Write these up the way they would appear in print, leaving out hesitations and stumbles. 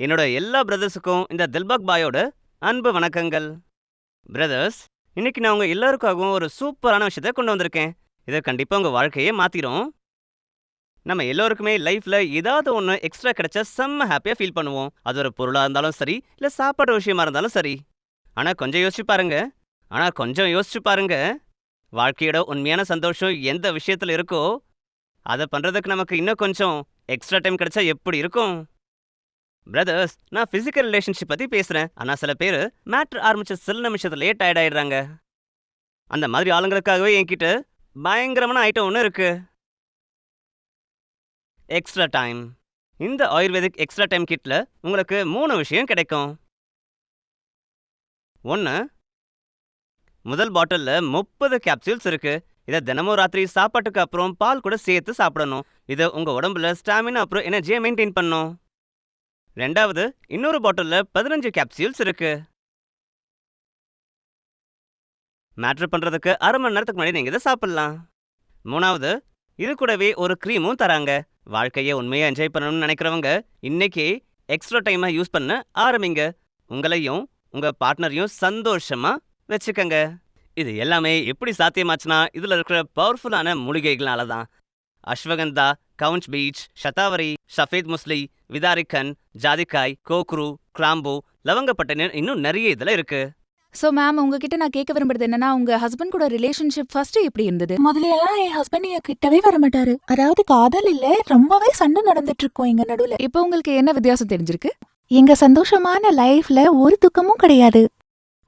என்னோட எல்லா பிரதர்ஸுக்கும் இந்த தில்பக் பாயோட அன்பு வணக்கங்கள். பிரதர்ஸ், இன்னைக்கு நான் உங்க எல்லாருக்காகவும் ஒரு சூப்பரான விஷயத்தை கொண்டு வந்திருக்கேன். இதை கண்டிப்பா உங்க வாழ்க்கையே மாத்திரும். நம்ம எல்லோருக்குமே லைஃப்ல ஏதாவது ஒன்று எக்ஸ்ட்ரா கிடைச்சா செம்ம ஹாப்பியா ஃபீல் பண்ணுவோம். அது ஒரு பொருளா இருந்தாலும் சரி, இல்ல சாப்பாடு விஷயமா இருந்தாலும் சரி. கொஞ்சம் யோசிச்சு பாருங்க, வாழ்க்கையோட உண்மையான சந்தோஷம் எந்த விஷயத்துல இருக்கோ அதை பண்றதுக்கு நமக்கு இன்னும் கொஞ்சம் எக்ஸ்ட்ரா டைம் கிடைச்சா எப்படி இருக்கும்? பிரதர்ஸ், நான் பிசிக்கல் ரிலேஷன்ஷிப் பத்தி பேசுறேன். ஆனா சில பேர் மேட்ரு ஆரம்பிச்ச சில நிமிஷத்துலயே டயர்ட் ஆயிடுறாங்க. அந்த மாதிரி ஆளுங்களுக்காகவே என்கிட்ட பயங்கரமான ஐட்டம் ஒன்று இருக்கு. Extra time. இந்த ஆயுர்வேதிக் எக்ஸ்ட்ரா டைம் கிட்ல உங்களுக்கு 3 விஷயம் கிடைக்கும். ஒன்று, முதல் பாட்டில்ல 30 கேப்சூல்ஸ் இருக்கு. இதை தினமும் ராத்திரி சாப்பாட்டுக்கு அப்புறம் பால் கூட சேர்த்து சாப்பிடணும். இது உங்க உடம்புல ஸ்டாமினா அப்புறம் எனர்ஜியை மெயின்டைன் பண்ணும். ரெண்டாவது, இன்னொரு பாட்டில்ல 15 கேப்சூல்ஸ் இருக்கு. மேட்ரு பண்றதுக்கு அரை மணி நேரத்துக்கு முன்னாடி நீங்க இதை சாப்பிடலாம். மூணாவது, இது கூடவே ஒரு க்ரீமும் தராங்க. வாழ்க்கையை உண்மையா என்ஜாய் பண்ணணும்னு நினைக்கிறவங்க இன்னைக்கு எக்ஸ்ட்ரா டைமை யூஸ் பண்ண ஆரம்பிங்க. உங்களையும் உங்க பார்ட்னரையும் சந்தோஷமா வச்சுக்கங்க. இது எல்லாமே எப்படி சாத்தியமாச்சுன்னா இதுல இருக்கிற பவர்ஃபுல்லான மூலிகைகளால தான். அஸ்வகந்தா, கவுஞ்ச் பீச், ஷதாவரி, சஃபேத் முஸ்லி, விதாரிக்கன், ஜாதிக்காய், கோக்ரு, கிராம்பு, லவங்கப்பட்டை, இன்னும் நிறைய இதுல இருக்கு. சோ மேம், உங்ககிட்ட நான் கேட்க விரும்புறது என்னன்னா, உங்க ஹஸ்பண்ட் கூட ரிலேஷன்ஷிப் ஃபர்ஸ்ட் எப்படி இருந்தது? முதல்ல எல்லாம் என் ஹஸ்பண்ட் என் கிட்டவே வர மாட்டாரு. அதாவது காதல் இல்ல, ரொம்பவே சண்டை நடந்துட்டு இருக்கோம் எங்க நடுவுல. இப்போ உங்களுக்கு என்ன வித்தியாசம் தெரிஞ்சிருக்கு? எங்க சந்தோஷமான லைஃப்ல ஒரு துக்கமும் கிடையாது.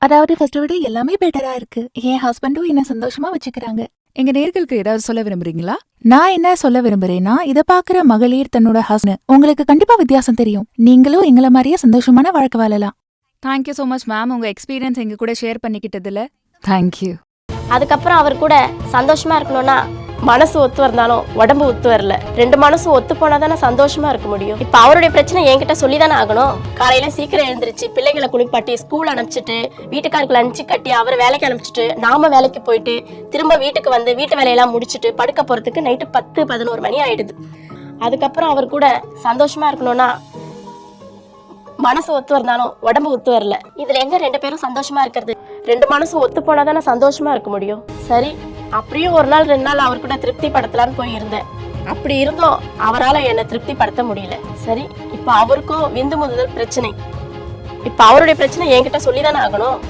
அதாவது ஃபர்ஸ்ட் விட எல்லாமே பெட்டரா இருக்கு. என் ஹஸ்பண்டும் என்ன சந்தோஷமா வச்சுக்கிறாங்க. எங்க நேர்களுக்கு ஏதாவது சொல்ல விரும்புறீங்களா? நான் என்ன சொல்ல விரும்புறேன்னா, இத பாக்குற மகளிர் தன்னோட ஹஸ்பண்ட் உங்களுக்கு கண்டிப்பா வித்தியாசம் தெரியும். நீங்களும் எங்கள மாதிரியே சந்தோஷமான வாழ்க்கை வாழலாம். தேங்க்யூ ஸோ மச் மேம், உங்க எக்ஸ்பீரியன்ஸ் எங்க கூட ஷேர் பண்ணிக்கிட்டதுல தேங்க்யூ. அதுக்கப்புறம் அவர் கூட சந்தோஷமா இருக்கணும்னா மனசு ஒத்து வரந்தாலும் உடம்பு ஒத்து வரல. 2 மனசும் ஒத்து போனா தானே சந்தோஷமா இருக்க முடியும். இப்ப அவருடைய பிரச்சனை என்கிட்ட சொல்லி தானே ஆகணும். காலையில சீக்கிரம் எழுந்திருச்சு பிள்ளைகளை குளிப்பாட்டி ஸ்கூல் அனுப்பிச்சிட்டு வீட்டுக்காருக்கு லஞ்சு கட்டி அவரை வேலைக்கு அனுப்பிச்சிட்டு நாம வேலைக்கு போயிட்டு திரும்ப வீட்டுக்கு வந்து வீட்டு வேலையெல்லாம் முடிச்சுட்டு படுக்க போறதுக்கு நைட்டு 10-11 மணி ஆயிடுது. அதுக்கப்புறம் அவர் கூட சந்தோஷமா இருக்கணும்னா மனசு ஒத்து வரந்தாலும் உடம்பு ஒத்து வரல. இதுல எங்க 2 பேரும் சந்தோஷமா இருக்கிறது? 2 மனசும் ஒத்து போனா தானே சந்தோஷமா இருக்க முடியும். சரி, அப்படியும் 1 நாள் 2 நாள் அவர் கூட திருப்தி படுத்தலான்னு போய் இருந்தேன். அப்படி இருந்தோம் அவரால் என்னை திருப்தி படுத்த முடியல. சரி, இப்ப அவருக்கும் விந்து முதல் பிரச்சனை. இப்ப அவருடைய பிரச்சனை என்கிட்ட சொல்லிதானே ஆகணும்.